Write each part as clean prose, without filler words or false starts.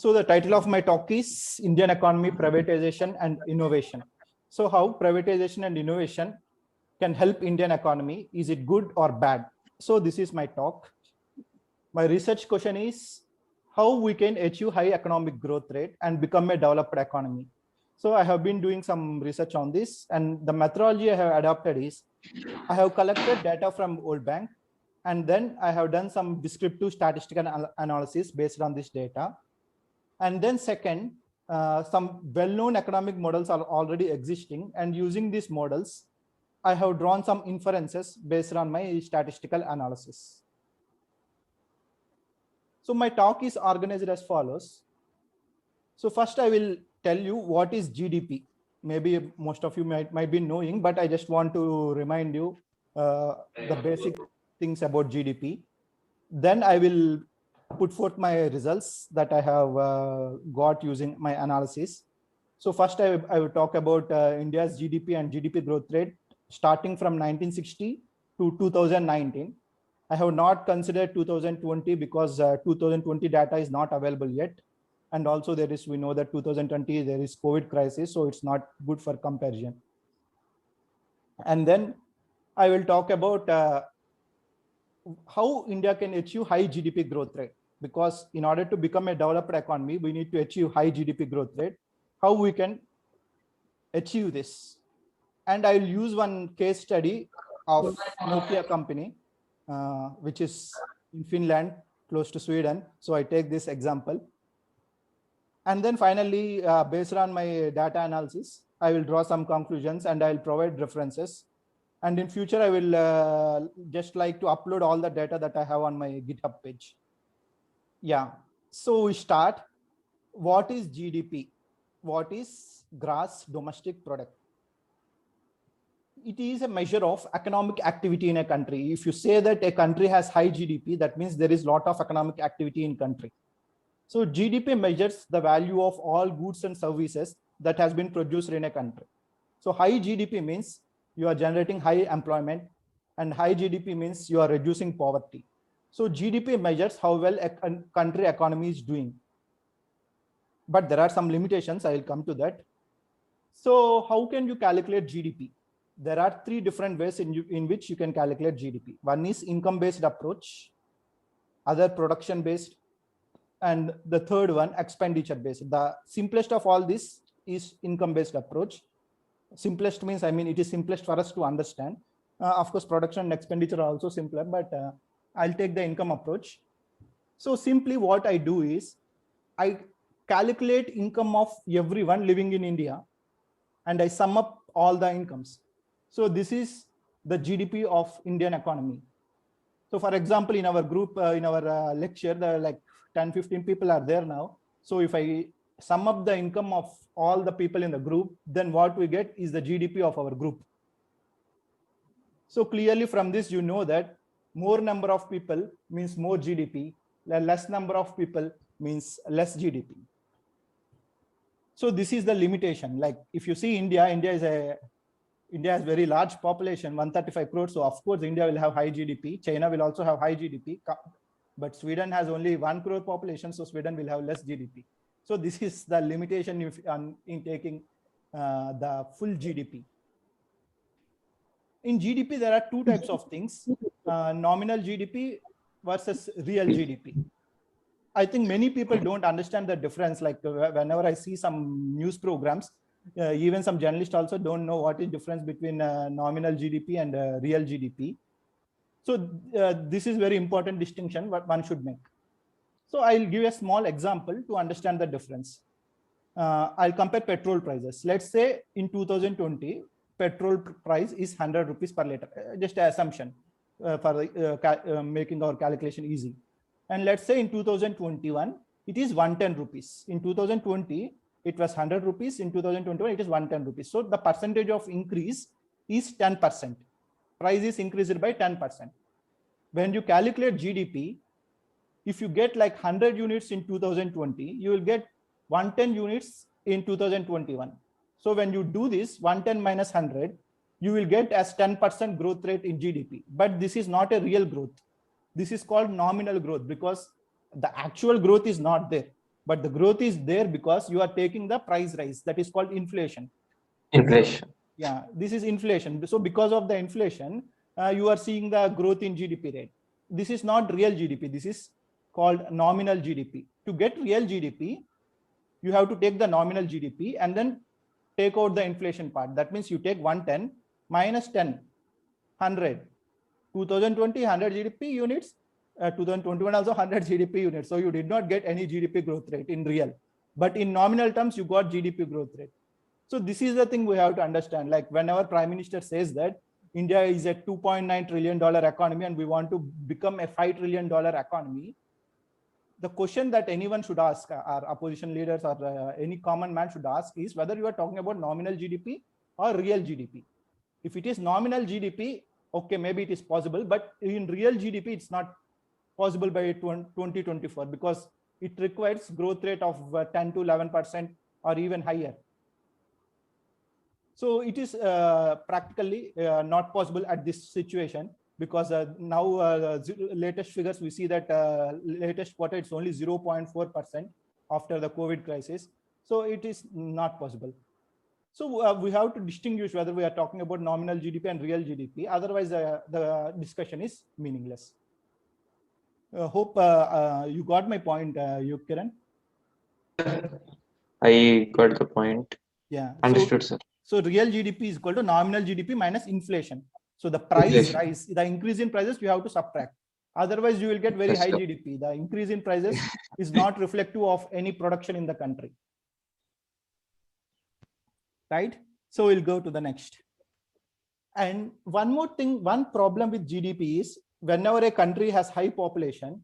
So the title of my talk is Indian Economy, Privatization and Innovation. So how privatization and innovation can help Indian economy? Is it good or bad? So this is my talk. My research question is how we can achieve high economic growth rate and become a developed economy. So I have been doing some research on this, and the methodology I have adopted is I have collected data from World Bank, and then I have done some descriptive statistical analysis based on this data. And then second, some well-known economic models are already existing, and using these models, I have drawn some inferences based on my statistical analysis. So my talk is organized as follows. So first I will tell you what is GDP. Maybe most of you might be knowing, but I just want to remind you the basic things about GDP. Then I will put forth my results that I have got using my analysis. So first I will talk about India's GDP and GDP growth rate starting from 1960 to 2019. I have not considered 2020 because 2020 data is not available yet. And also we know that 2020, there is COVID crisis, so it's not good for comparison. And then I will talk about how India can achieve high GDP growth rate, because in order to become a developed economy, we need to achieve high GDP growth rate, how we can achieve this. And I will use one case study of Nokia company, which is in Finland, close to Sweden. So I take this example. And then finally, based on my data analysis, I will draw some conclusions and I will provide references. And in future, I will just like to upload all the data that I have on my GitHub page. Yeah, so we start. What is GDP? What is gross domestic product? It is a measure of economic activity in a country. If you say that a country has high GDP, that means there is a lot of economic activity in country. So GDP measures the value of all goods and services that has been produced in a country. So high GDP means you are generating high employment, and high GDP means you are reducing poverty. So GDP measures how well a country economy is doing. But there are some limitations. I will come to that. So how can you calculate GDP? There are three different ways in which you can calculate GDP. One is income-based approach, other production-based, and the third one expenditure-based. The simplest of all this is income-based approach. Simplest means, I mean, it is simplest for us to understand. Of course, production and expenditure are also simpler, but I'll take the income approach. So simply what I do is I calculate income of everyone living in India, and I sum up all the incomes. So this is the GDP of Indian economy. So for example, in our group, in our lecture, there are like 10-15 people are there now. So if I sum up the income of all the people in the group, then what we get is the GDP of our group. So clearly from this, you know that more number of people means more GDP, less number of people means less GDP. So this is the limitation. Like if you see India has very large population, 135 crores. So of course, India will have high GDP. China will also have high GDP, but Sweden has only 1 crore population. So Sweden will have less GDP. So this is the limitation in taking the full GDP. In GDP, there are two types of things, nominal GDP versus real GDP. I think many people don't understand the difference. Like whenever I see some news programs, even some journalists also don't know what is difference between nominal GDP and real GDP. So this is very important distinction what one should make. So I'll give a small example to understand the difference. I'll compare petrol prices. Let's say in 2020, petrol price is 100 rupees per liter, just an assumption for making our calculation easy. And let's say in 2021, it is 110 rupees. In 2020, it was 100 rupees. In 2021, it is 110 rupees. So the percentage of increase is 10%. Price is increased by 10%. When you calculate GDP, if you get like 100 units in 2020, you will get 110 units in 2021. So when you do this 110 minus 100, you will get as 10% growth rate in GDP. But this is not a real growth. This is called nominal growth because the actual growth is not there. but the growth is there because you are taking the price rise. That is called inflation. Inflation. Yeah, this is inflation. So because of the inflation, you are seeing the growth in GDP rate. This is not real GDP. This is called nominal GDP. To get real GDP, you have to take the nominal GDP and then take out the inflation part. That means you take 110 minus 10, 100. 2020, 100 GDP units. 2021 also 100 GDP units. So you did not get any GDP growth rate in real. But in nominal terms, you got GDP growth rate. So this is the thing we have to understand. Like whenever Prime Minister says that India is a $2.9 trillion economy and we want to become a $5 trillion economy, the question that anyone should ask, our opposition leaders or any common man should ask, is whether you are talking about nominal GDP or real GDP. If it is nominal GDP, okay, maybe it is possible, but in real GDP, it's not possible by 2024 because it requires growth rate of 10 to 11% or even higher. So it is practically not possible at this situation because now latest figures we see that latest quarter it's only 0.4% after the COVID crisis. So it is not possible. So we have to distinguish whether we are talking about nominal GDP and real GDP. Otherwise, the discussion is meaningless. Hope you got my point, Kiran. I got the point. Yeah. Understood, sir. So real GDP is equal to nominal GDP minus inflation. So the price rise, the increase in prices, you have to subtract. Otherwise, you will get very high GDP. The increase in prices is not reflective of any production in the country. Right? So we'll go to the next. And one more thing, one problem with GDP is whenever a country has high population,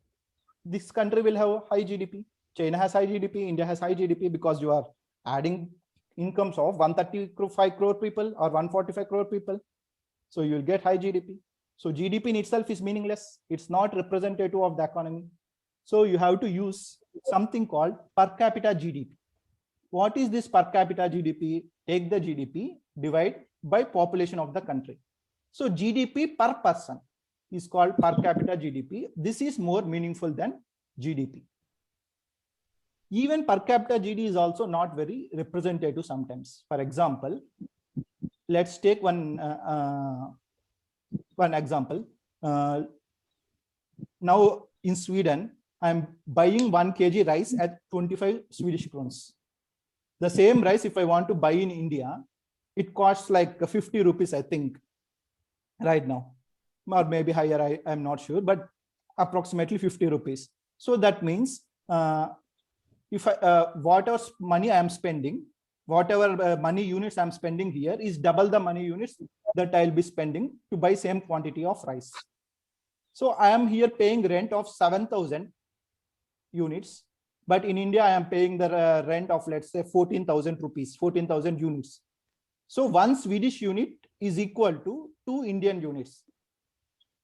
this country will have high GDP. China has high GDP, India has high GDP because you are adding incomes of 135 crore people or 145 crore people. So you'll get high GDP. So GDP in itself is meaningless. It's not representative of the economy. So you have to use something called per capita GDP. What is this per capita GDP? Take the GDP, divide by population of the country. So GDP per person is called per capita GDP. This is more meaningful than GDP. Even per capita GDP is also not very representative sometimes. For example, let's take one example. Now in Sweden, I'm buying 1 kg rice at 25 Swedish crowns. The same rice, if I want to buy in India, it costs like 50 rupees, I think, right now, or maybe higher, I'm not sure, but approximately 50 rupees. So that means if whatever money I am spending, whatever money units I'm spending here is double the money units that I'll be spending to buy same quantity of rice. So I am here paying rent of 7,000 units, but in India I am paying the rent of, let's say, 14,000 rupees, 14,000 units. So 1 Swedish unit is equal to 2 Indian units,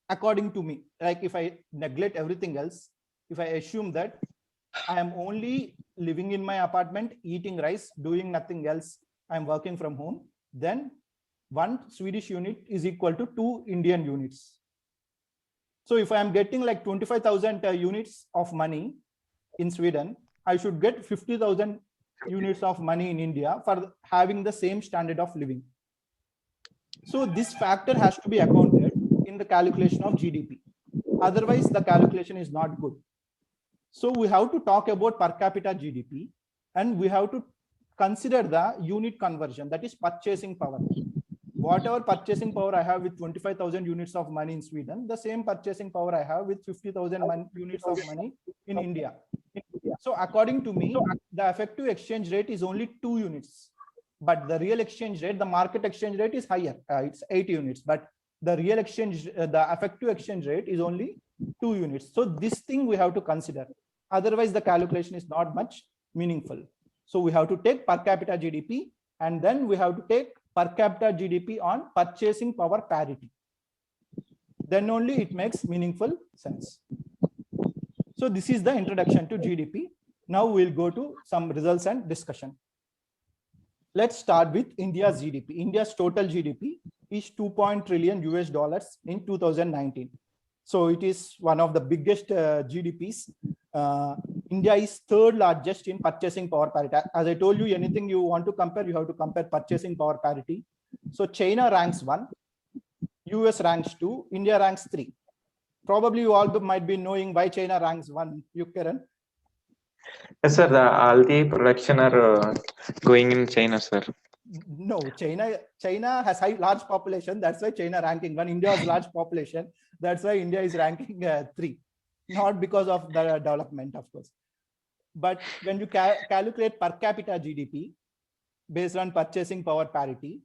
according to me. Like if I neglect everything else, if I assume that I am only living in my apartment, eating rice, doing nothing else, I'm working from home, then 1 Swedish unit is equal to 2 Indian units. So if I am getting like 25,000 units of money in Sweden, I should get 50,000 units of money in India for having the same standard of living. So this factor has to be accounted in the calculation of GDP. Otherwise, the calculation is not good. So we have to talk about per capita GDP, and we have to consider the unit conversion, that is purchasing power. Whatever purchasing power I have with 25,000 units of money in Sweden, the same purchasing power I have with 50,000 units of money in India. So according to me, the effective exchange rate is only 2 units, but the real exchange rate, the market exchange rate is higher. It's 8 units, but the real exchange, the effective exchange rate is only 2 units. So this thing we have to consider. Otherwise, the calculation is not much meaningful. So we have to take per capita GDP, and then we have to take per capita GDP on purchasing power parity. Then only it makes meaningful sense. So this is the introduction to GDP. Now we'll go to some results and discussion. Let's start with India's GDP. India's total GDP is $2 trillion in 2019. So it is one of the biggest GDPs India is third largest in purchasing power parity. As I told you, anything you want to compare, you have to compare purchasing power parity. So China ranks 1, US ranks 2, India ranks 3. Probably you all might be knowing why China ranks 1, you Kiran. Yes, sir. All the production are going in China, sir. No, China has large population. That's why China ranking 1. India has large population. That's why India is ranking 3. Not because of the development, of course. But when you calculate per capita GDP based on purchasing power parity,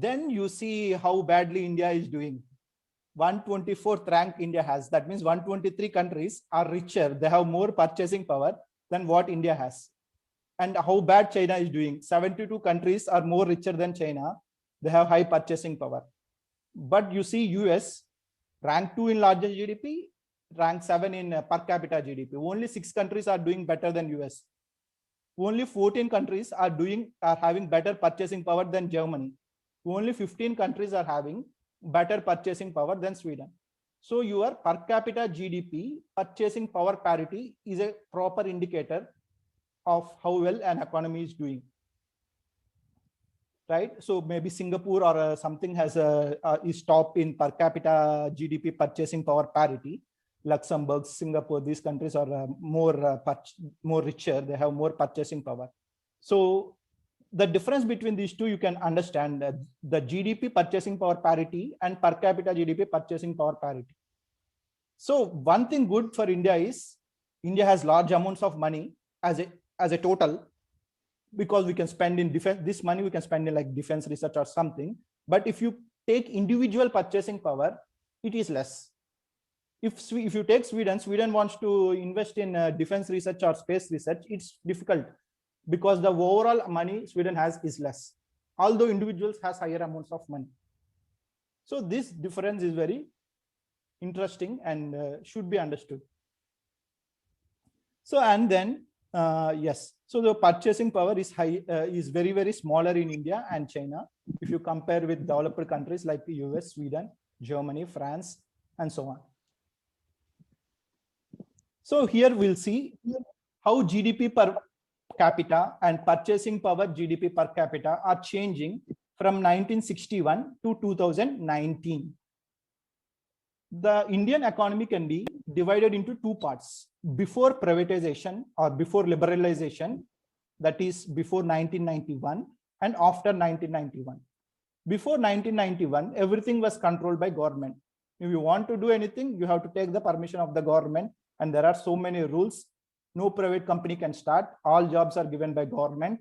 then you see how badly India is doing. 124th rank India has. That means 123 countries are richer. They have more purchasing power than what India has. And how bad China is doing. 72 countries are more richer than China. They have high purchasing power. But you see US rank 2 in largest GDP, rank 7 in per capita GDP. Only 6 countries are doing better than US. Only 14 countries are having better purchasing power than Germany. Only 15 countries are having better purchasing power than Sweden. So your per capita GDP purchasing power parity is a proper indicator of how well an economy is doing, right? So maybe Singapore or something has is top in per capita GDP purchasing power parity. Luxembourg, Singapore, these countries are more richer. They have more purchasing power. So the difference between these two, you can understand the GDP purchasing power parity and per capita GDP purchasing power parity. So one thing good for India is India has large amounts of money as a total, because we can spend in defense. This money we can spend in like defense research or something. But if you take individual purchasing power, it is less. If you take Sweden wants to invest in defense research or space research, it's difficult because the overall money Sweden has is less, although individuals has higher amounts of money. So this difference is very interesting and should be understood. So, and then yes, so the purchasing power is high, is very, very smaller in India and China if you compare with developed countries like the US, Sweden, Germany, France, and so on. So here we'll see how GDP per capita and purchasing power GDP per capita are changing from 1961 to 2019. The Indian economy can be divided into two parts: before privatization or before liberalization, that is before 1991, and after 1991. Before 1991, everything was controlled by government. If you want to do anything, you have to take the permission of the government, and there are so many rules. No private company can start. All jobs are given by government.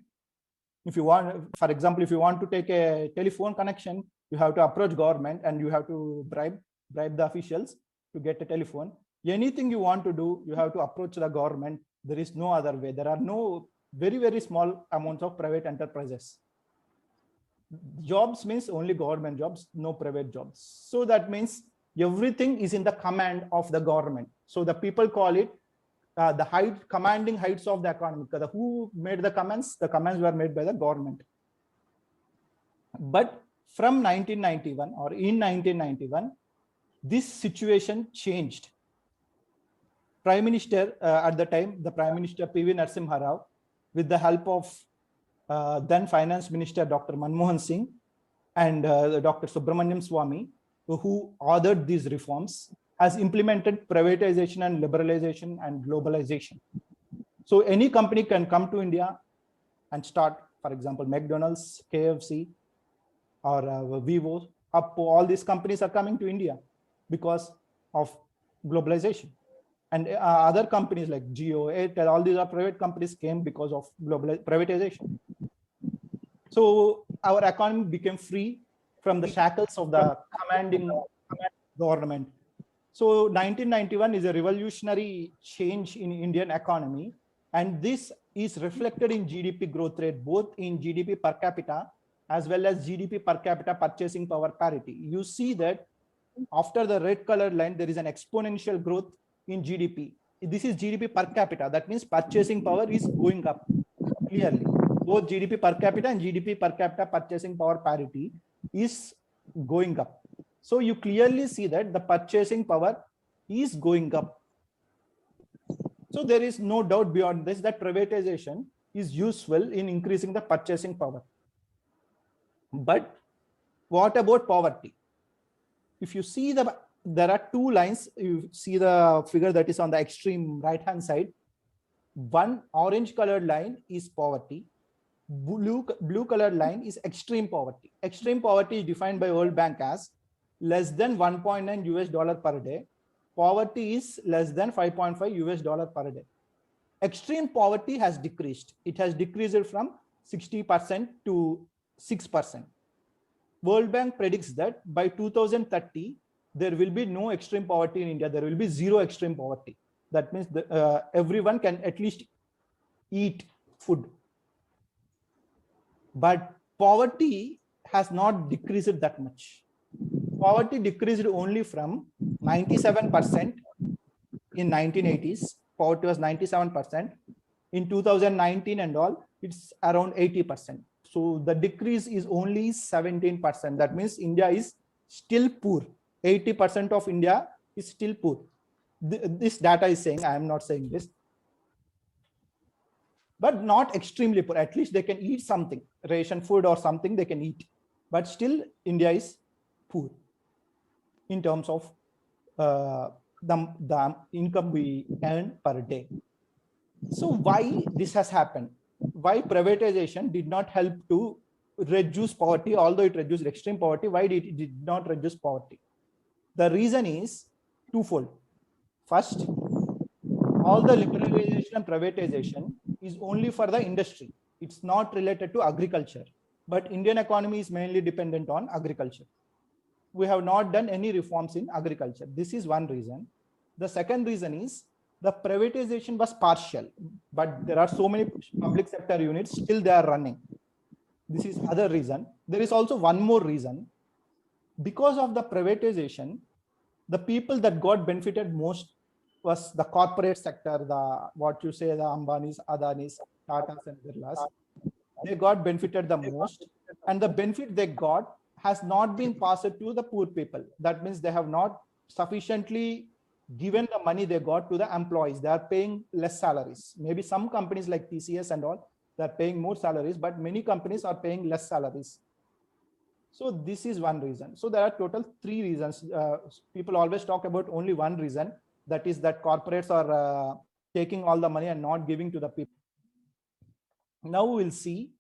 If you want, for example, if you want to take a telephone connection, you have to approach government and you have to bribe the officials to get a telephone. Anything you want to do, you have to approach the government. There is no other way. There are no very, very small amounts of private enterprises. Jobs means only government jobs, no private jobs. So that means everything is in the command of the government. So the people call it the commanding heights of the economy. Who made the commands? The commands were made by the government. But from 1991 or in 1991, this situation changed. Prime Minister at the time, the Prime Minister P.V. Narasimha Rao, with the help of then Finance Minister Dr. Manmohan Singh and Dr. Subramaniam Swamy, who authored these reforms, has implemented privatization and liberalization and globalization. So any company can come to India and start, for example, McDonald's, KFC, or Vivo, Oppo, all these companies are coming to India because of globalization. And other companies like Jio, Airtel, all these are private companies came because of privatization. So our economy became free from the shackles of the commanding government. So 1991 is a revolutionary change in Indian economy. And this is reflected in GDP growth rate, both in GDP per capita as well as GDP per capita purchasing power parity. You see that after the red colored line, there is an exponential growth in GDP. This is GDP per capita. That means purchasing power is going up clearly. Both GDP per capita and GDP per capita purchasing power parity is going up. So you clearly see that the purchasing power is going up. So there is no doubt beyond this that privatization is useful in increasing the purchasing power. But what about poverty? If you see there are two lines, you see the figure that is on the extreme right hand side. One orange colored line is poverty. Blue colored line is extreme poverty. Extreme poverty is defined by World Bank as less than 1.9 US dollar per day. Poverty is less than 5.5 US dollar per day. Extreme poverty has decreased. It has decreased from 60% to 6%. World Bank predicts that by 2030, there will be no extreme poverty in India. There will be zero extreme poverty. That means everyone can at least eat food. But poverty has not decreased that much. Poverty decreased only from 97% in 1980s. Poverty was 97%. In 2019 and all, it's around 80%. So the decrease is only 17%. That means India is still poor. 80% of India is still poor. This data is saying, I am not saying this, but not extremely poor. At least they can eat something, ration food or something they can eat. But still India is poor in terms of the income we earn per day. So why this has happened? Why privatization did not help to reduce poverty, although it reduced extreme poverty? Why did it did not reduce poverty? The reason is twofold. First, all the liberalization and privatization is only for the industry. It's not related to agriculture. But Indian economy is mainly dependent on agriculture. We have not done any reforms in agriculture. This is one reason. The second reason is the privatization was partial, but there are so many public sector units, still they are running. This is other reason. There is also one more reason. Because of the privatization, the people that got benefited most was the corporate sector, the what you say, the Ambanis, Adanis, Tatas and Birlas. They got benefited the most, and the benefit they got has not been passed to the poor people. That means they have not sufficiently given the money they got to the employees. They are paying less salaries. Maybe some companies like TCS and all, they're paying more salaries, but many companies are paying less salaries. So this is one reason. So there are total three reasons. People always talk about only one reason, that is that corporates are taking all the money and not giving to the people. Now we'll see.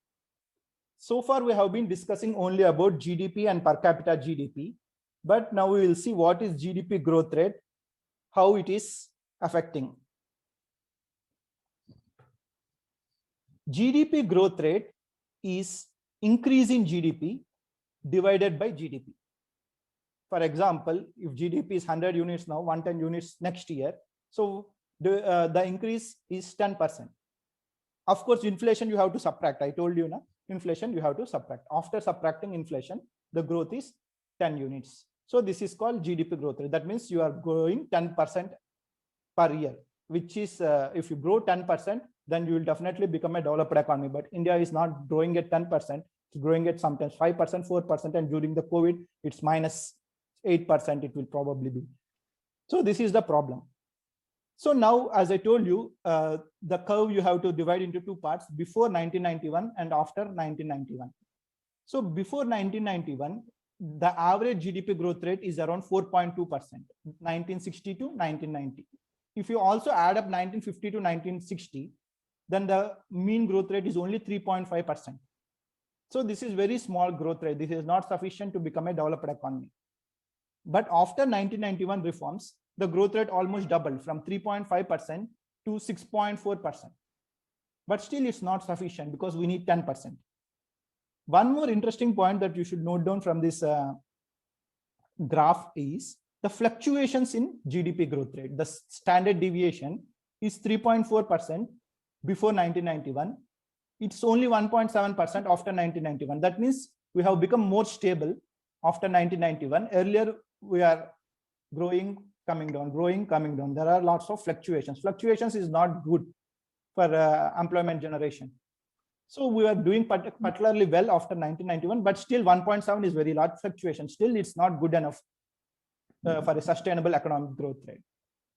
So far we have been discussing only about GDP and per capita GDP, but now we will see what is GDP growth rate, how it is affecting. GDP growth rate is increase in GDP divided by GDP. For example, if GDP is 100 units now, 110 units next year, so the increase is 10%. Of course, inflation you have to subtract. I told you now, inflation you have to subtract. After subtracting inflation, the growth is 10 units. So this is called GDP growth rate. That means you are growing 10% per year, which is if you grow 10%, then you will definitely become a developed economy. But India is not growing at 10%. It's growing at sometimes 5%, 4%, and during the COVID, it's minus 8%. It will probably be. So this is the problem. So now, as I told you, the curve you have to divide into two parts, before 1991 and after 1991. So before 1991, the average GDP growth rate is around 4.2%, 1960 to 1990. If you also add up 1950 to 1960, then the mean growth rate is only 3.5%. So this is very small growth rate. This is not sufficient to become a developed economy. But after 1991 reforms, the growth rate almost doubled from 3.5% to 6.4%. But still it's not sufficient because we need 10%. One more interesting point that you should note down from this graph is the fluctuations in GDP growth rate. The standard deviation is 3.4% before 1991. It's only 1.7% after 1991. That means we have become more stable after 1991. Earlier, we are growing, coming down, growing, coming down. There are lots of fluctuations. Fluctuations is not good for employment generation. So we are doing particularly well after 1991, but still 1.7 is very large fluctuation. Still, it's not good enough for a sustainable economic growth rate.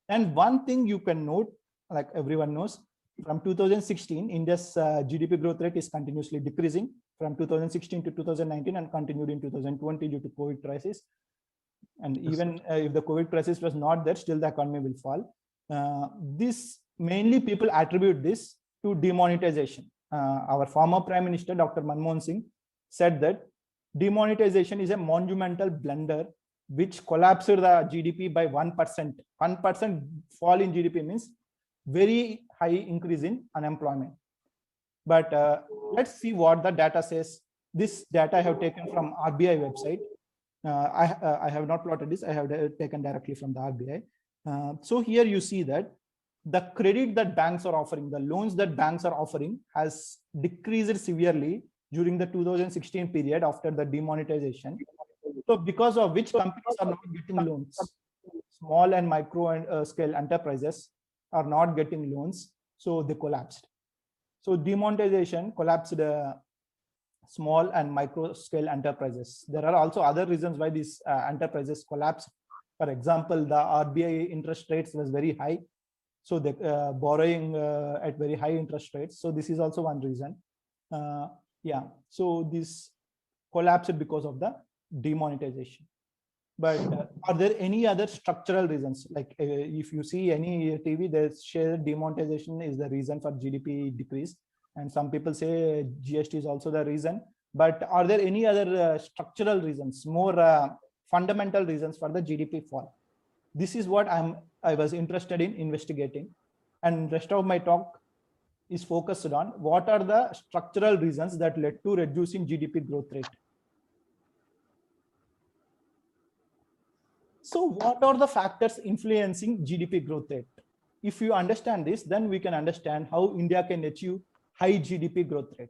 And one thing you can note, like everyone knows, from 2016, India's GDP growth rate is continuously decreasing from 2016 to 2019 and continued in 2020 due to COVID crisis. And even if the COVID crisis was not there, still the economy will fall. This mainly people attribute this to demonetization. Our former Prime Minister, Dr. Manmohan Singh, said that demonetization is a monumental blunder which collapsed the GDP by 1%. 1% fall in GDP means very high increase in unemployment. But let's see what the data says. This data I have taken from RBI website. I have not plotted this. I have taken directly from the RBI. So here you see that the credit that banks are offering, the loans that banks are offering has decreased severely during the 2016 period after the demonetization. So because of which companies are not getting loans. Small and micro and scale enterprises are not getting loans, so they collapsed. So demonetization collapsed small and micro scale enterprises. There are also other reasons why these enterprises collapsed. For example, the RBI interest rates was very high, so the borrowing at very high interest rates. So this is also one reason. Yeah, so this collapsed because of the demonetization. But are there any other structural reasons? Like if you see any TV, they share demonetization is the reason for GDP decrease. And some people say GST is also the reason. But are there any other structural reasons, more fundamental reasons for the GDP fall? This is what I was interested in investigating. And rest of my talk is focused on what are the structural reasons that led to reducing GDP growth rate. So what are the factors influencing GDP growth rate? If you understand this, then we can understand how India can achieve high GDP growth rate.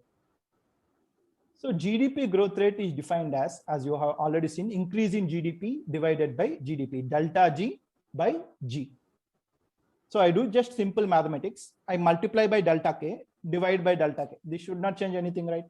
So GDP growth rate is defined as you have already seen, increase in GDP divided by GDP, delta G by G. So I do just simple mathematics. I multiply by delta K, divide by delta K. This should not change anything, right?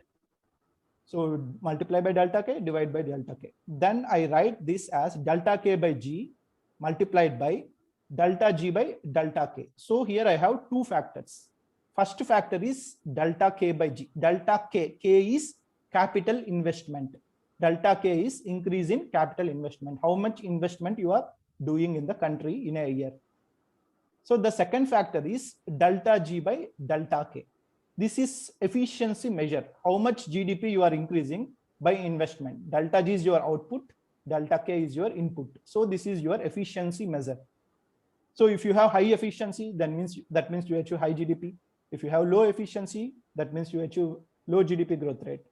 So multiply by delta K, divide by delta K. Then I write this as delta K by G multiplied by delta G by delta K. So here I have two factors. First factor is delta K by G. Delta K, K is capital investment. Delta K is increase in capital investment. How much investment you are doing in the country in a year. So the second factor is delta G by delta K. This is efficiency measure. How much GDP you are increasing by investment. Delta G is your output. Delta K is your input. So this is your efficiency measure. So if you have high efficiency, then that means you achieve high GDP. If you have low efficiency, that means you achieve low GDP growth rate.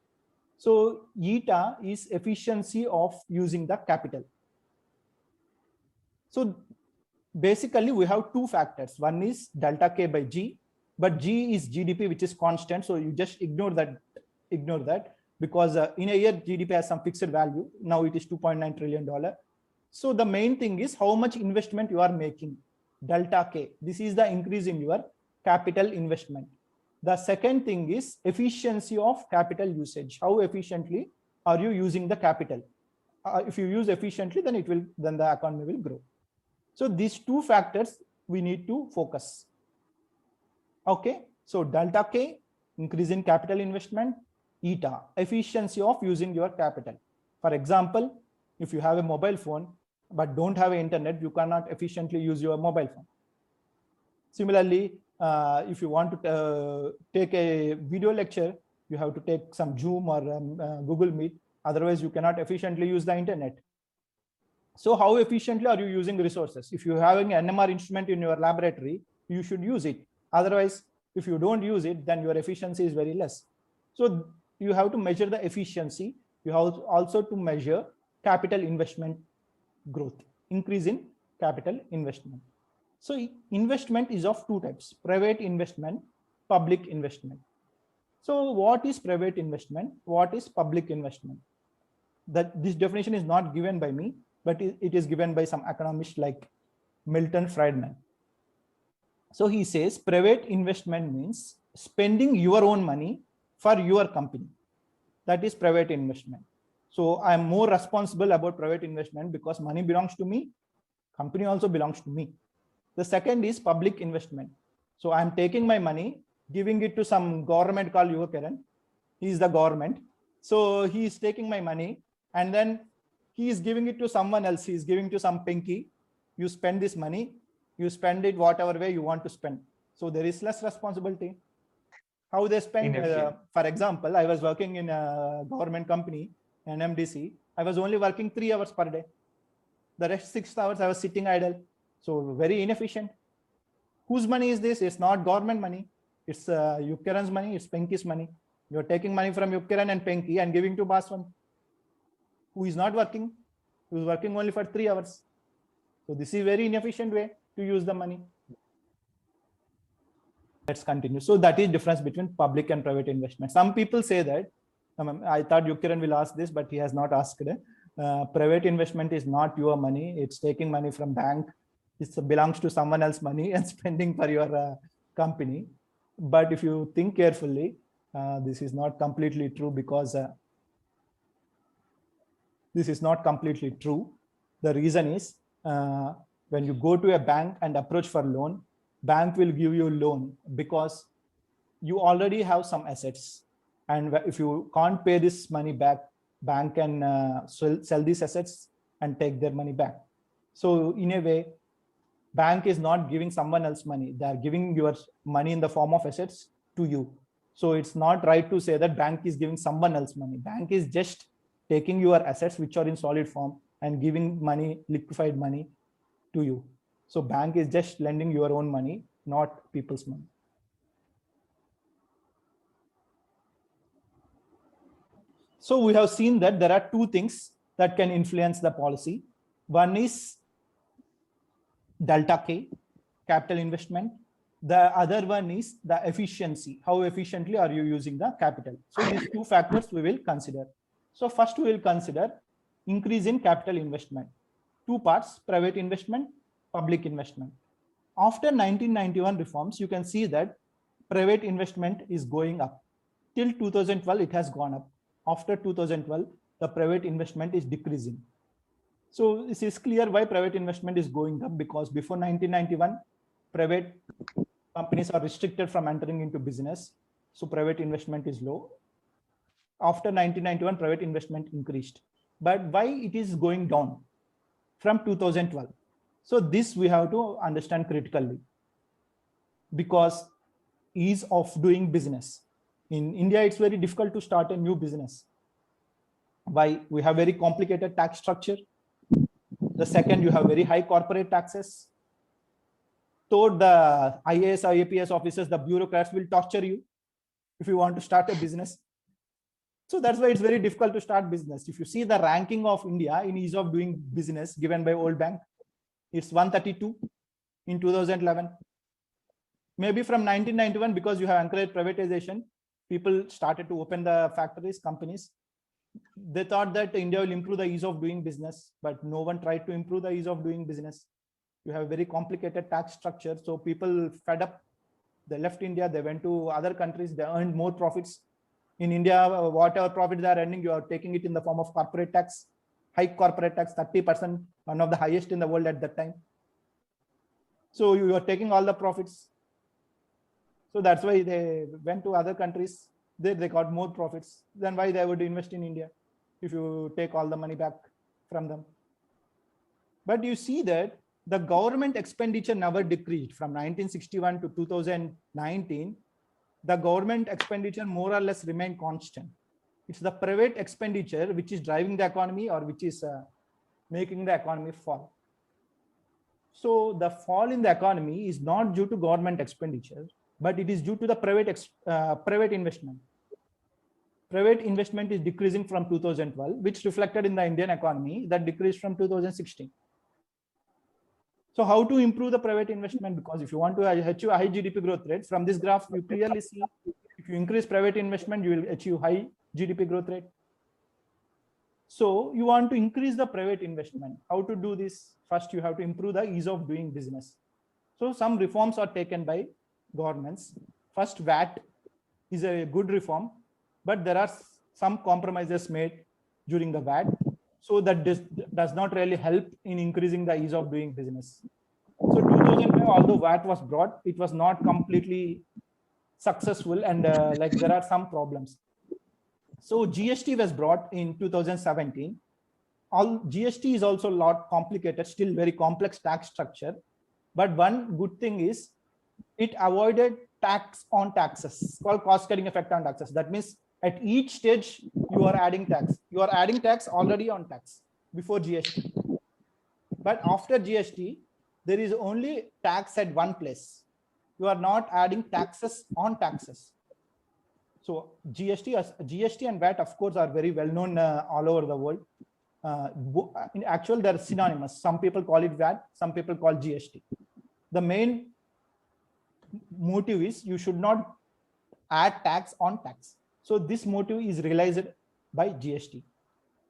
So eta is efficiency of using the capital. So basically we have two factors. One is delta K by G, but G is GDP, which is constant. So you just ignore that because in a year GDP has some fixed value. Now it is $2.9 trillion. So the main thing is how much investment you are making, delta K. This is the increase in your capital investment. The second thing is efficiency of capital usage. How efficiently are you using the capital? If you use efficiently, then the economy will grow. So these two factors we need to focus. Okay, so delta K, increase in capital investment, eta, efficiency of using your capital. For example, if you have a mobile phone but don't have internet, you cannot efficiently use your mobile phone. Similarly, if you want to take a video lecture, you have to take some Zoom or Google Meet. Otherwise, you cannot efficiently use the internet. So how efficiently are you using resources? If you're having an NMR instrument in your laboratory, you should use it. Otherwise, if you don't use it, then your efficiency is very less. So you have to measure the efficiency. You have also to measure capital investment growth, increase in capital investment. So investment is of two types, private investment, public investment. So what is private investment? What is public investment? This definition is not given by me, but it is given by some economists like Milton Friedman. So he says private investment means spending your own money for your company. That is private investment. So I am more responsible about private investment because money belongs to me. Company also belongs to me. The second is public investment. So I'm taking my money, giving it to some government called Yuvakiran. He is the government. So he is taking my money and then he is giving it to someone else. He is giving to some pinky. You spend this money, you spend it whatever way you want to spend. So there is less responsibility. How they spend, for example, I was working in a government company, an MDC. I was only working 3 hours per day. The rest 6 hours I was sitting idle. So very inefficient. Whose money is this? It's not government money. It's Yuvakiran's money. It's Pinky's money. You're taking money from Yuvakiran and Pinky and giving to Baswan, who is not working, who is working only for 3 hours. So this is a very inefficient way to use the money. Let's continue. So that is difference between public and private investment. Some people say that, I thought Yuvakiran will ask this, but he has not asked it. Private investment is not your money. It's taking money from bank. It belongs to someone else's money and spending for your company. But if you think carefully, this is not completely true, because this is not completely true. The reason is when you go to a bank and approach for loan, bank will give you a loan because you already have some assets. And if you can't pay this money back, bank can sell these assets and take their money back. So in a way, bank is not giving someone else money. They are giving your money in the form of assets to you. So it's not right to say that bank is giving someone else money. Bank is just taking your assets, which are in solid form, and giving money, liquefied money to you. So bank is just lending your own money, not people's money. So we have seen that there are two things that can influence the policy. One is delta K, capital investment. The other one is the efficiency. How efficiently are you using the capital? So these two factors we will consider. So first we will consider increase in capital investment. Two parts: private investment, public investment. After 1991 reforms, you can see that private investment is going up. Till 2012, it has gone up. After 2012, the private investment is decreasing. So this is clear why private investment is going up, because before 1991, private companies are restricted from entering into business. So private investment is low. After 1991, private investment increased. But why it is going down from 2012? So this we have to understand critically, because ease of doing business. In India, it's very difficult to start a new business. Why? We have very complicated tax structure. The second, you have very high corporate taxes. Third, the IAS or APS officers, the bureaucrats will torture you if you want to start a business. So that's why it's very difficult to start business. If you see the ranking of India in ease of doing business given by World Bank, it's 132 in 2011. Maybe from 1991, because you have encouraged privatization, people started to open the factories, companies. They thought that India will improve the ease of doing business, but no one tried to improve the ease of doing business. You have a very complicated tax structure. So people fed up. They left India, they went to other countries, they earned more profits. In India, whatever profit they are earning, you are taking it in the form of corporate tax, high corporate tax, 30%, one of the highest in the world at that time. So you are taking all the profits. So that's why they went to other countries. They got more profits. Then why they would invest in India if you take all the money back from them? But you see that the government expenditure never decreased from 1961 to 2019. The government expenditure more or less remained constant. It's the private expenditure which is driving the economy, or which is making the economy fall. So the fall in the economy is not due to government expenditure, but it is due to the private investment. Private investment is decreasing from 2012, which reflected in the Indian economy that decreased from 2016. So how to improve the private investment? Because if you want to achieve a high GDP growth rate, from this graph, you clearly see if you increase private investment, you will achieve high GDP growth rate. So you want to increase the private investment. How to do this? First, you have to improve the ease of doing business. So some reforms are taken by governments. First, VAT is a good reform, but there are some compromises made during the VAT. So that does not really help in increasing the ease of doing business. So 2005, although VAT was brought, it was not completely successful, and like there are some problems. So GST was brought in 2017. All GST is also a lot complicated, still very complex tax structure. But one good thing is it avoided tax on taxes, called cost cutting effect on taxes. That means at each stage you are adding tax. You are adding tax already on tax before GST. But after GST, there is only tax at one place. You are not adding taxes on taxes. So GST and VAT, of course, are very well known all over the world. In actual, they're synonymous. Some people call it VAT, some people call GST. The main motive is you should not add tax on tax. So this motive is realized by GST.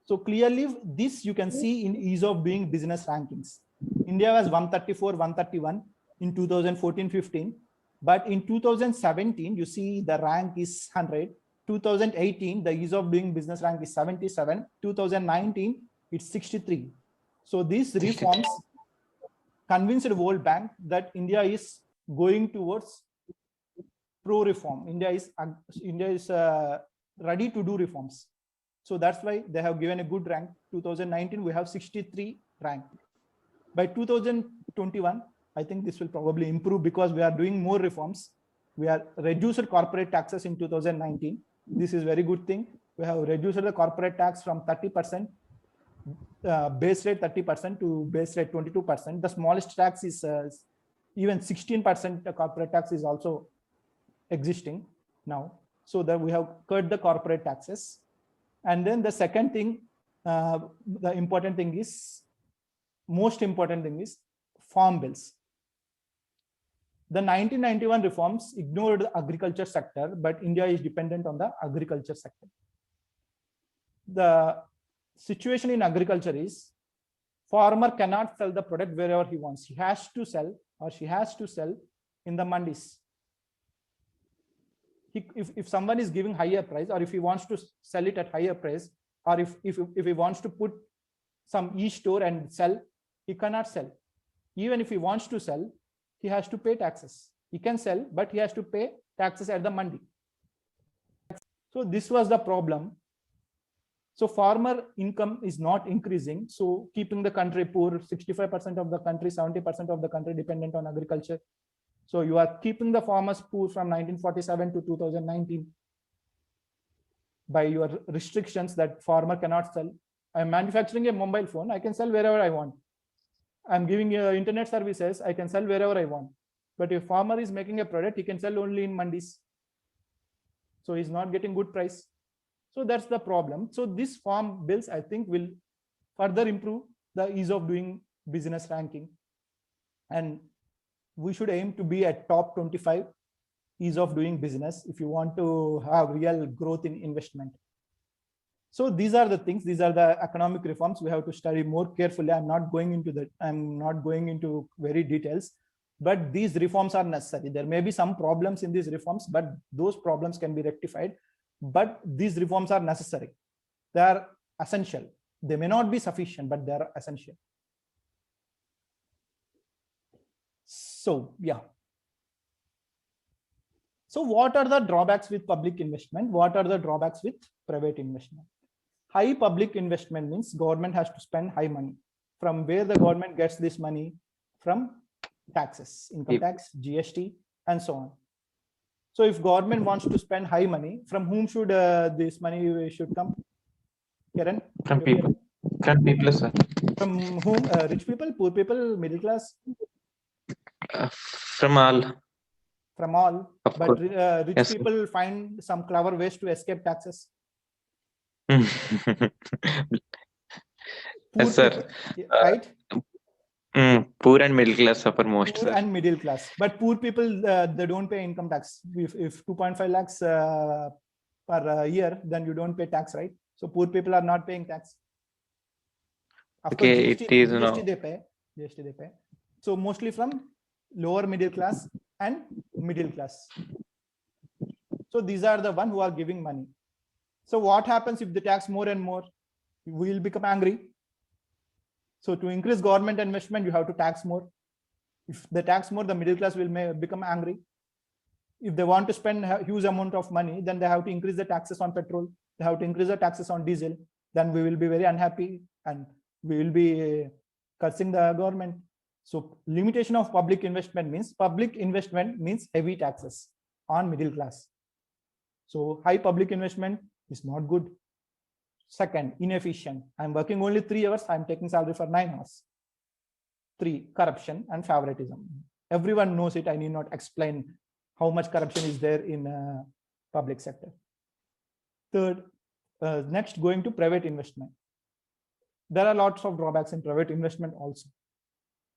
So clearly, this you can see in ease of doing business rankings. India was 134, 131 in 2014-15. But in 2017, you see the rank is 100. 2018, the ease of doing business rank is 77. 2019, it's 63. So these reforms convinced the World Bank that India is going towards pro-reform. India is ready to do reforms. So that's why they have given a good rank. 2019, we have 63 rank. By 2021, I think this will probably improve because we are doing more reforms. We are reduced corporate taxes in 2019. This is very good thing. We have reduced the corporate tax from 30%, base rate 30% to base rate 22%. The smallest tax is even 16% corporate tax is also existing now. So that we have cut the corporate taxes. And then the second thing, the most important thing is farm bills. The 1991 reforms ignored the agriculture sector, but India is dependent on the agriculture sector. The situation in agriculture is farmer cannot sell the product wherever he wants. He has to sell, or she has to sell in the mandis. If someone is giving higher price, or if he wants to sell it at higher price, or if he wants to put some e-store and sell, he cannot sell. Even if he wants to sell, he has to pay taxes. He can sell, but he has to pay taxes at the mandi. So this was the problem. So farmer income is not increasing. So keeping the country poor, 65% of the country, 70% of the country dependent on agriculture. So you are keeping the farmers poor from 1947 to 2019 by your restrictions that farmer cannot sell. I'm manufacturing a mobile phone. I can sell wherever I want. I'm giving internet services. I can sell wherever I want. But if farmer is making a product, he can sell only in mandis. So he's not getting good price. So that's the problem. So these farm bills, I think, will further improve the ease of doing business ranking. And we should aim to be at top 25 ease of doing business if you want to have real growth in investment. So these are the things, these are the economic reforms we have to study more carefully. I'm not going into very details, but these reforms are necessary. There may be some problems in these reforms, but those problems can be rectified. But these reforms are necessary. They are essential. They may not be sufficient, but they are essential. So, yeah. So what are the drawbacks with public investment? What are the drawbacks with private investment? High public investment means government has to spend high money. From where the government gets this money? From taxes, income tax, GST, and so on. So if government wants to spend high money, from whom should this money should come? Kiran? From people. From people, sir. From whom? Rich people, poor people, middle class? From all. From all. Of but course. rich Yes, people find some clever ways to escape taxes. Yes, Poor sir. people, right? Poor and middle class suffer most. Poor Sir. and middle class. But poor people, they don't pay income tax. If 2.5 lakhs per year, then you don't pay tax, right? So poor people are not paying tax. Of course, Okay, it is now. GST they pay. GST they pay. So mostly from lower middle class and middle class. So these are the one who are giving money. So what happens if they tax more and more? We will become angry. So to increase government investment, you have to tax more. If they tax more, the middle class will become angry. If they want to spend a huge amount of money, then they have to increase the taxes on petrol. They have to increase the taxes on diesel. Then we will be very unhappy and we will be cursing the government. So limitation of public investment means heavy taxes on middle class. So high public investment is not good. Second, inefficient. I'm working only 3 hours. I'm taking salary for 9 hours. 3, corruption and favoritism. Everyone knows it. I need not explain how much corruption is there in public sector. Third, next, going to private investment. There are lots of drawbacks in private investment also.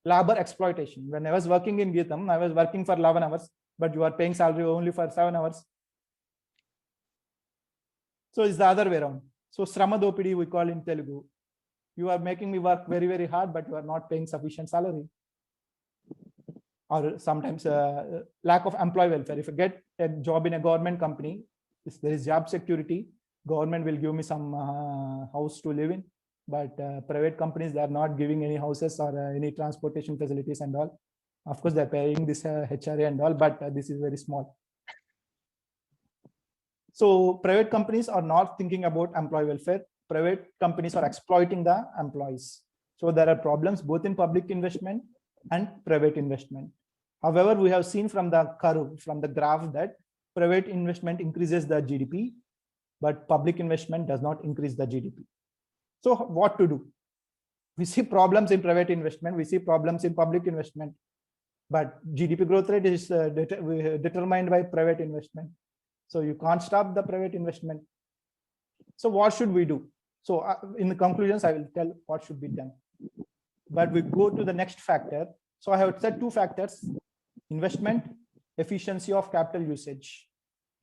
Labor exploitation. When I was working in Geetham, I was working for 11 hours, but you are paying salary only for 7 hours. So it's the other way around. So Srama Dopidi we call in Telugu. You are making me work very, very hard, but you are not paying sufficient salary. Or sometimes lack of employee welfare. If I get a job in a government company, if there is job security, government will give me some house to live in. But private companies, they are not giving any houses or any transportation facilities and all. Of course, they're paying this HRA and all, but this is very small. So private companies are not thinking about employee welfare. Private companies are exploiting the employees. So there are problems both in public investment and private investment. However, we have seen from the curve, from the graph, that private investment increases the GDP, but public investment does not increase the GDP. So what to do? We see problems in private investment, we see problems in public investment, but GDP growth rate is determined by private investment. So you can't stop the private investment. So what should we do? So in the conclusions, I will tell what should be done. But we go to the next factor. So I have said 2 factors: investment, efficiency of capital usage.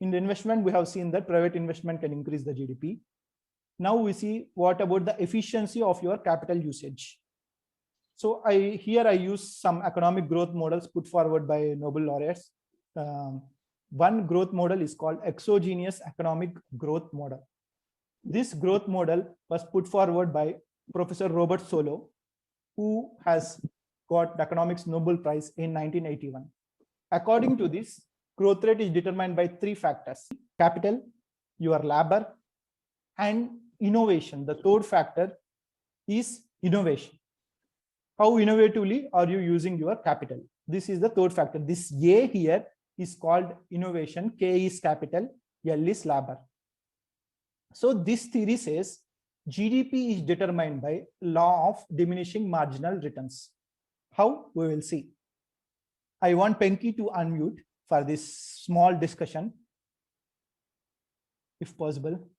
In the investment, we have seen that private investment can increase the GDP. Now we see what about the efficiency of your capital usage. So here I use some economic growth models put forward by Nobel laureates. One growth model is called exogenous economic growth model. This growth model was put forward by Professor Robert Solow, who has got the Economics Nobel Prize in 1981. According to this, growth rate is determined by 3 factors: capital, your labor, and innovation. The third factor is innovation. How innovatively are you using your capital? This is the third factor. This A here is called innovation. K is capital, L is labor. So this theory says GDP is determined by law of diminishing marginal returns. How? We will see. I want Penki to unmute for this small discussion, if possible.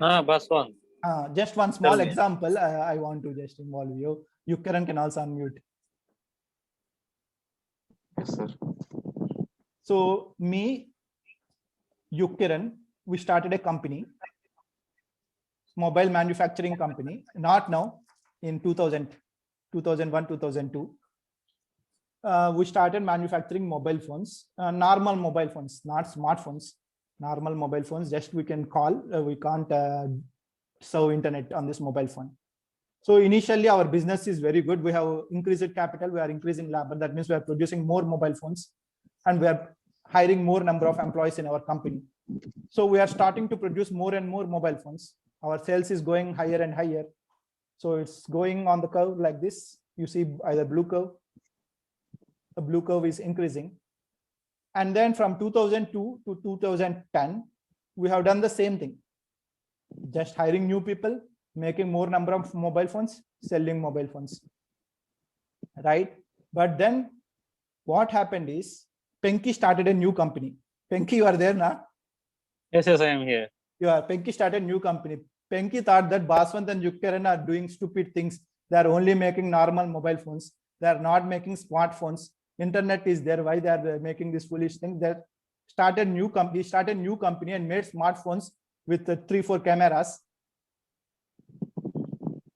Baswan. Just one small example. I want to just involve you. Yukaran can also unmute. Yes, sir. So me, Yukiran, we started a company, mobile manufacturing company, not now, in 2001, 2002. We started manufacturing mobile phones, normal mobile phones, not smartphones, normal mobile phones, just we can call, we can't serve internet on this mobile phone. So initially our business is very good. We have increased capital, we are increasing labor. That means we are producing more mobile phones and we are hiring more number of employees in our company. So we are starting to produce more and more mobile phones. Our sales is going higher and higher. So it's going on the curve like this. You see either blue curve. The blue curve is increasing. And then from 2002 to 2010, we have done the same thing. Just hiring new people, making more number of mobile phones, selling mobile phones. Right? But then what happened is Penki started a new company. Penki, you are there now? Yes, I am here. Penki started a new company. Penki thought that Baswant and Yukaran are doing stupid things. They are only making normal mobile phones. They are not making smartphones. Internet is there. Why they are making this foolish thing? They started new company. Started new company and made smartphones with 3-4 cameras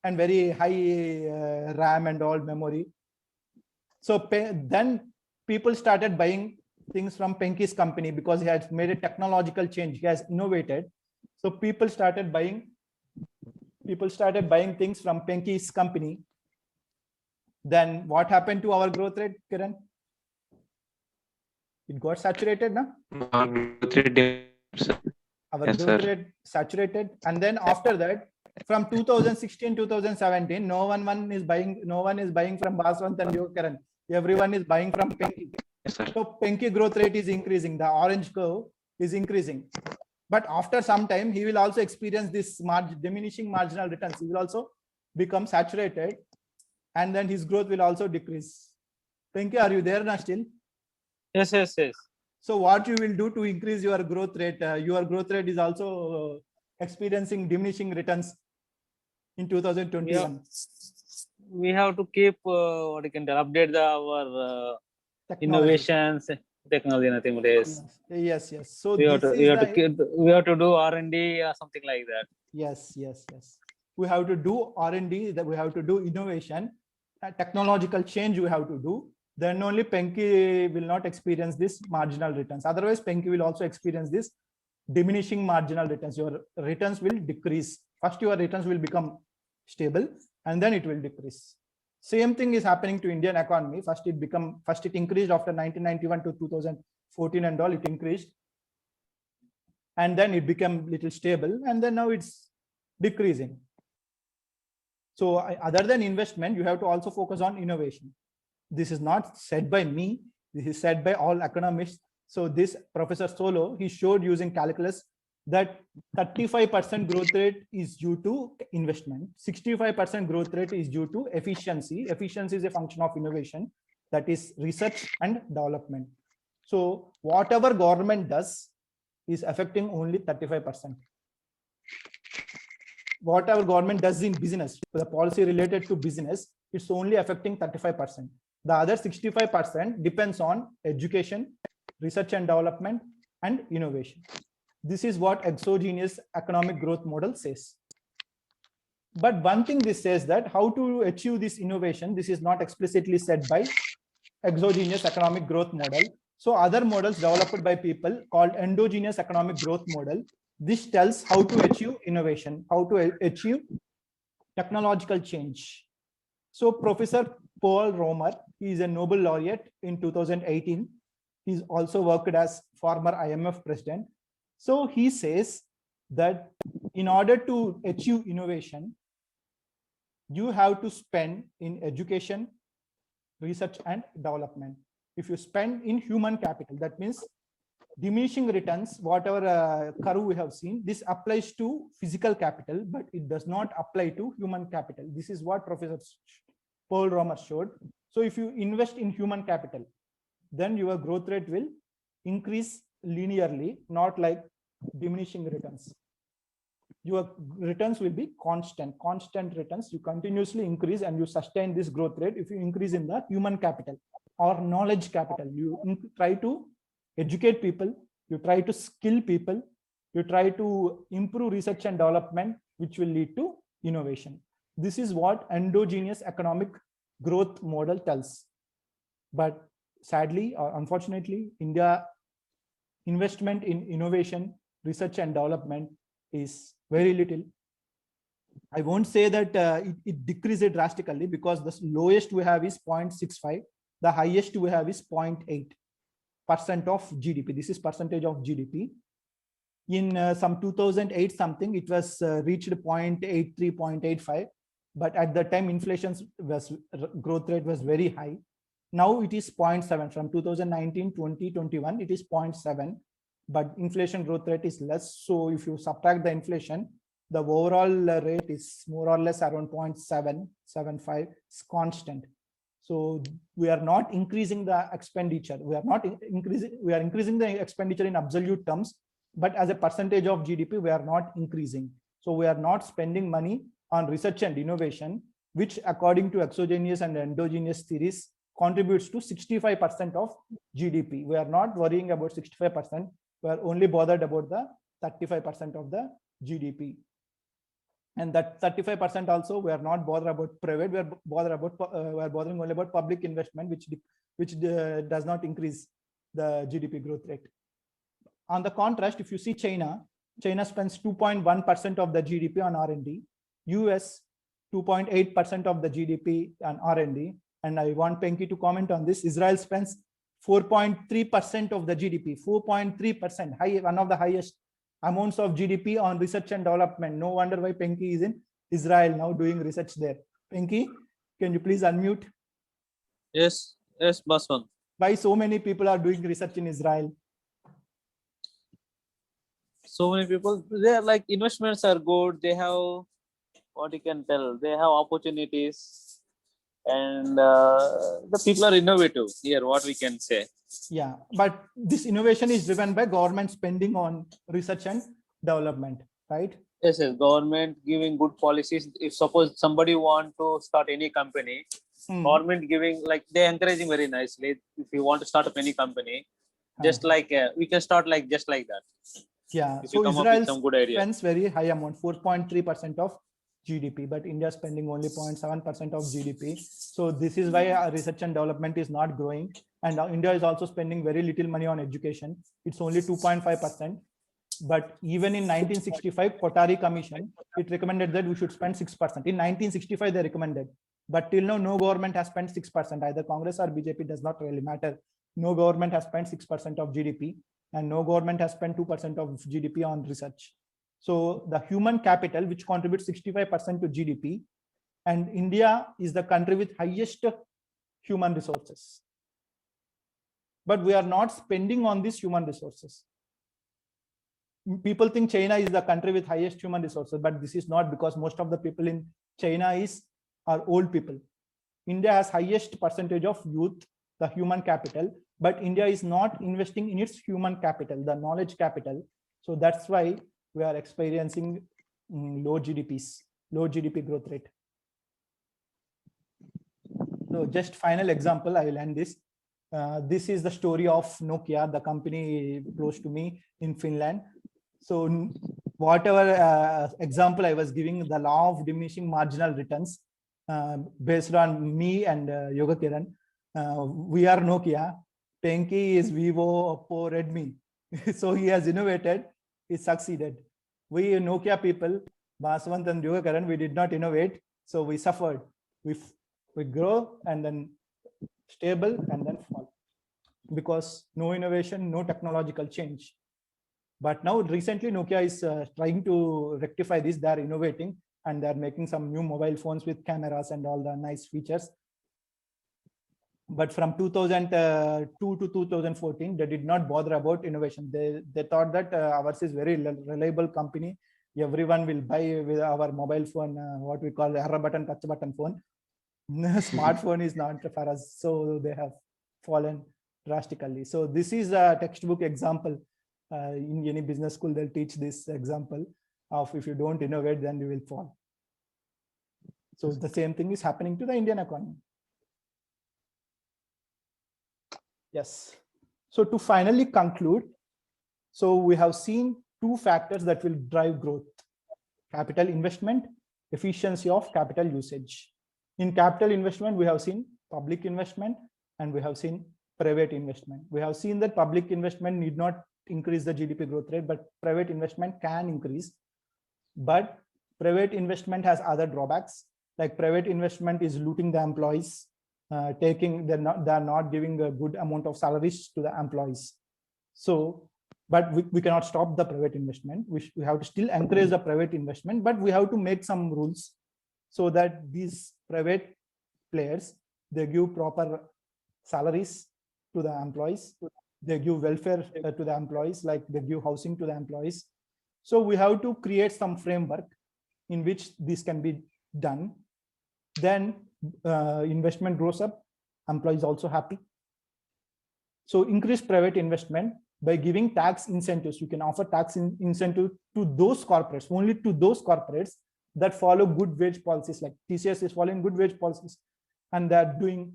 and very high RAM and all memory. So then people started buying things from Penki's company because he has made a technological change. He has innovated. So people started buying things from Penki's company. then what happened to our growth rate, Kiran? It got saturated, na? Our growth rate dips, sir. Our Yes, growth sir. rate saturated, and then after that, from 2016 2017, no one is buying from Baswant and Yokaran. Everyone is buying from Penki. Yes, sir. So Penki growth rate is increasing. The orange curve is increasing. But after some time, he will also experience this diminishing marginal returns. He will also become saturated, and then his growth will also decrease. Penki, are you there now still? Yes, yes, yes. So what you will do to increase your growth rate? Your growth rate is also experiencing diminishing returns in 2021. We have to keep what you can tell, update our Technology. innovations, technology, nothing less. Yes, yes. So We have this to, is we have to the, keep, we have to do R&D or something like that. yes. We have to do R&D, that we have to do innovation, technological change we have to do. Then only Penki will not experience this marginal returns. Otherwise, Penki will also experience this diminishing marginal returns. Your returns will decrease. First, your returns will become stable, and then it will decrease. Same thing is happening to Indian economy. First it increased after 1991 to 2014 and all, it increased. And then it became little stable, and then now it's decreasing. So other than investment, you have to also focus on innovation. This is not said by me. This is said by all economists. So this Professor Solo, he showed using calculus that 35% growth rate is due to investment. 65% growth rate is due to efficiency. Efficiency is a function of innovation, that is research and development. So whatever government does is affecting only 35%. Whatever government does in business, the policy related to business, it's only affecting 35%. The other 65% depends on education, research and development, and innovation. This is what exogenous economic growth model says. But one thing this says, that how to achieve this innovation, this is not explicitly said by exogenous economic growth model. So other models developed by people called endogenous economic growth model. This tells how to achieve innovation, how to achieve technological change. So Professor Paul Romer, he is a Nobel laureate in 2018. He's also worked as former IMF president. So he says that in order to achieve innovation, you have to spend in education, research and development. If you spend in human capital, that means diminishing returns, whatever curve we have seen, this applies to physical capital, but it does not apply to human capital. This is what Professor Paul Romer showed. So if you invest in human capital, then your growth rate will increase linearly, not like diminishing returns. Your returns will be constant returns. You continuously increase and you sustain this growth rate if you increase in the human capital or knowledge capital. You try to educate people, you try to skill people, you try to improve research and development, which will lead to innovation. This is what endogenous economic growth model tells. But sadly or unfortunately, India investment in innovation, research and development is very little. I won't say that it decreases drastically, because the lowest we have is 0.65. The highest we have is 0.8% of GDP. This is percentage of GDP. In some 2008 something, it was reached 0.83, 0.85. But at the time, inflation growth rate was very high. Now it is 0.7. From 2019, 2021, it is 0.7. But inflation growth rate is less. So if you subtract the inflation, the overall rate is more or less around 0.775. It's constant. So we are not increasing the expenditure. We are increasing the expenditure in absolute terms, but as a percentage of GDP, we are not increasing. So we are not spending money on research and innovation, which according to exogenous and endogenous theories contributes to 65% of GDP. We are not worrying about 65%. We are only bothered about the 35% of the GDP. And that 35% also, we are not bothered about private. We are bothering only about public investment, which does not increase the GDP growth rate. On the contrast, if you see China spends 2.1% of the GDP on R&D, US 2.8% of the GDP on R&D, and I want Penki to comment on this. Israel spends 4.3% of the GDP, 4.3%, high, one of the highest amounts of GDP on research and development. No wonder why Penki is in Israel now doing research there. Penki, can you please unmute? Yes, yes, Baswan. Why so many people are doing research in Israel? So many people, they are like investments are good. They have what you can tell. They have opportunities, and the people are innovative here. What we can say. Yeah, but this innovation is driven by government spending on research and development, right? Yes, yes, government giving good policies. If suppose somebody want to start any company, government giving like they encouraging very nicely. If you want to start up any company, just like we can start like just like that. Yeah, If so you come up with Israel some good idea. spends very high amount, 4.3% of GDP, but India is spending only 0.7% of GDP. So this is why our research and development is not growing. And India is also spending very little money on education. It's only 2.5%. But even in 1965, Kothari Commission, it recommended that we should spend 6%. In 1965, they recommended. But till now, no government has spent 6%. Either Congress or BJP, does not really matter. No government has spent 6% of GDP, and no government has spent 2% of GDP on research. So the human capital, which contributes 65% to GDP, and India is the country with highest human resources. But we are not spending on these human resources. People think China is the country with highest human resources, but this is not, because most of the people in China are old people. India has highest percentage of youth, the human capital, but India is not investing in its human capital, the knowledge capital. So that's why we are experiencing low GDPs, low GDP growth rate. So just final example, I will end this. This is the story of Nokia, the company close to me in Finland. So whatever example I was giving, the law of diminishing marginal returns, based on me and Yoga Kiran, we are Nokia. Penki is Vivo, Oppo, Redmi. So he has innovated, he succeeded. We Nokia people, Baswant and Yoga Kiran, we did not innovate, so we suffered. We grow and then stable and then fall, because no innovation, no technological change. But now recently Nokia is trying to rectify this. They are innovating and they are making some new mobile phones with cameras and all the nice features. But from 2002 to 2014, they did not bother about innovation. They thought that ours is very reliable company. Everyone will buy with our mobile phone, what we call error button, touch button phone. Smartphone is not for us. So they have fallen drastically. So this is a textbook example. In any business school, they'll teach this example of if you don't innovate, then you will fall. So the same thing is happening to the Indian economy. Yes. So to finally conclude, so we have seen two factors that will drive growth: capital investment, efficiency of capital usage. In capital investment, we have seen public investment and we have seen private investment. We have seen that public investment need not increase the GDP growth rate, but private investment can increase. But private investment has other drawbacks, like private investment is looting the employees, they're not giving a good amount of salaries to the employees. So, but we cannot stop the private investment. We have to still encourage the private investment, but we have to make some rules so that these private players, they give proper salaries to the employees, they give welfare to the employees, like they give housing to the employees. So we have to create some framework in which this can be done. Then investment grows up, employees also happy. So increase private investment by giving tax incentives. You can offer tax incentive to those corporates, only to those corporates that follow good wage policies, like TCS is following good wage policies, and they're doing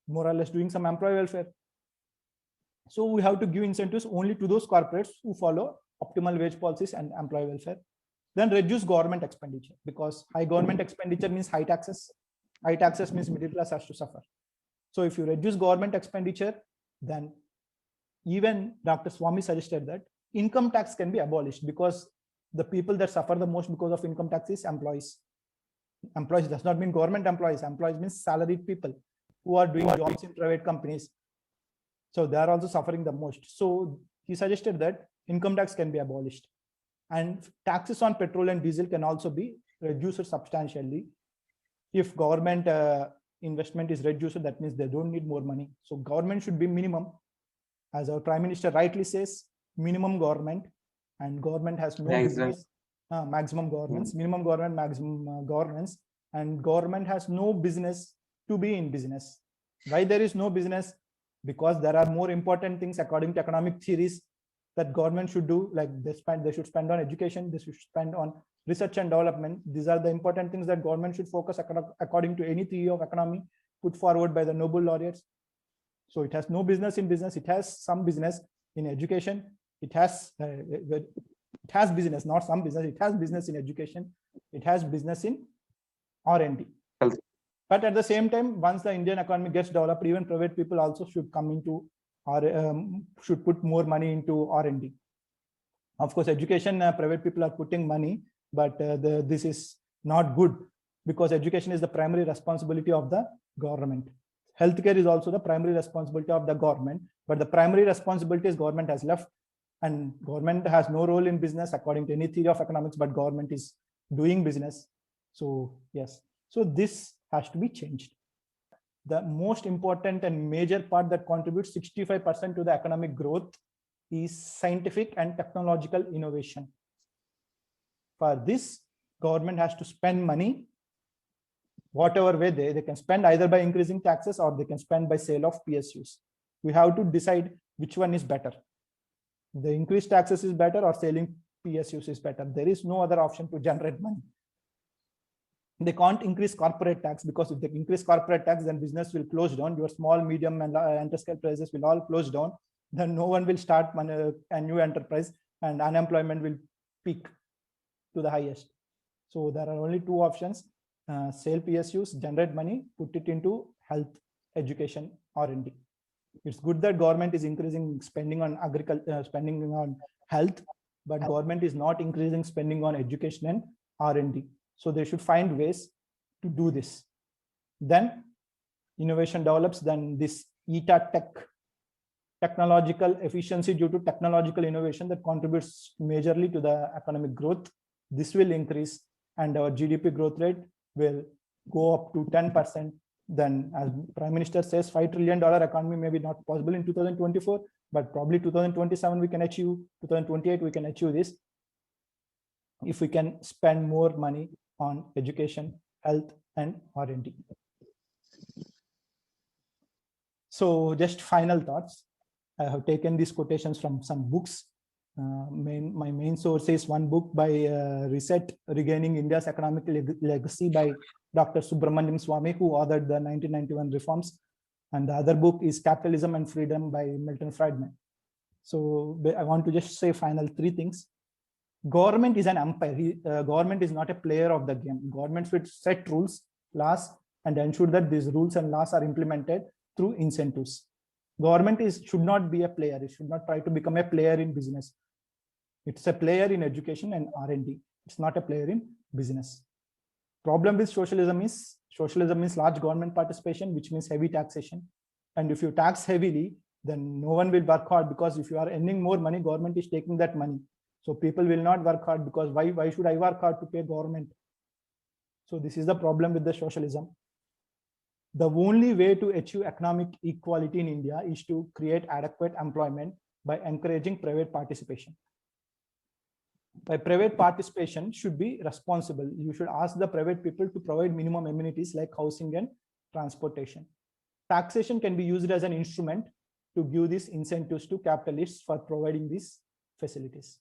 more or less doing some employee welfare. So we have to give incentives only to those corporates who follow optimal wage policies and employee welfare. Then reduce government expenditure, because high government expenditure means high taxes. High taxes means middle class has to suffer. So if you reduce government expenditure, then even Dr. Swami suggested that income tax can be abolished, because the people that suffer the most because of income tax is employees. Employees does not mean government employees. Employees means salaried people who are doing jobs in private companies. So they are also suffering the most. So he suggested that income tax can be abolished, and taxes on petrol and diesel can also be reduced substantially. If government investment is reduced, that means they don't need more money. So government should be minimum, as our Prime Minister rightly says, minimum government, and government has no business. Maximum governance, minimum government, maximum governance, and government has no business to be in business. Why there is no business? Because there are more important things according to economic theories that government should do, like they should spend on education, they should spend on research and development. These are the important things that government should focus according to any theory of economy put forward by the Nobel laureates. So it has no business in business. It has some business in education. It has business, not some business. It has business in education. It has business in R&D. But at the same time, once the Indian economy gets developed, even private people also should come into should put more money into R&D. Of course, education, private people are putting money, but this is not good, because education is the primary responsibility of the government. Healthcare is also the primary responsibility of the government, but the primary responsibilities government has left, and government has no role in business according to any theory of economics, but government is doing business. So yes, so this has to be changed. The most important and major part that contributes 65% to the economic growth is scientific and technological innovation. For this, government has to spend money whatever way they can spend, either by increasing taxes or they can spend by sale of PSUs. We have to decide which one is better. The increased taxes is better or selling PSUs is better. There is no other option to generate money. They can't increase corporate tax, because if they increase corporate tax, then business will close down. Your small, medium, and enterprise will all close down. Then no one will start a new enterprise, and unemployment will peak to the highest. So there are only two options: sell PSUs, generate money, put it into health, education, R&D. It's good that government is increasing spending on agriculture, spending on health, but government is not increasing spending on education and R&D. So they should find ways to do this. Then innovation develops, then this ETA tech, technological efficiency due to technological innovation, that contributes majorly to the economic growth. This will increase, and our GDP growth rate will go up to 10%. Then, as Prime Minister says, $5 trillion economy may be not possible in 2024, but probably 2027 we can achieve, 2028 we can achieve this, if we can spend more money on education, health, and R&D. So just final thoughts. I have taken these quotations from some books. My main source is one book by Reset, Regaining India's Economic Legacy by Dr. Subramanian Swamy, who authored the 1991 reforms. And the other book is Capitalism and Freedom by Milton Friedman. So I want to just say final three things. Government is an umpire. Government is not a player of the game. Government should set rules, laws, and ensure that these rules and laws are implemented through incentives. Government should not be a player. It should not try to become a player in business. It's a player in education and R&D. It's not a player in business. Problem with socialism is large government participation, which means heavy taxation. And if you tax heavily, then no one will work hard, because if you are earning more money, government is taking that money. So people will not work hard, because why should I work hard to pay government? So this is the problem with the socialism. The only way to achieve economic equality in India is to create adequate employment by encouraging private participation. By private participation should be responsible. You should ask the private people to provide minimum amenities like housing and transportation. Taxation can be used as an instrument to give these incentives to capitalists for providing these facilities.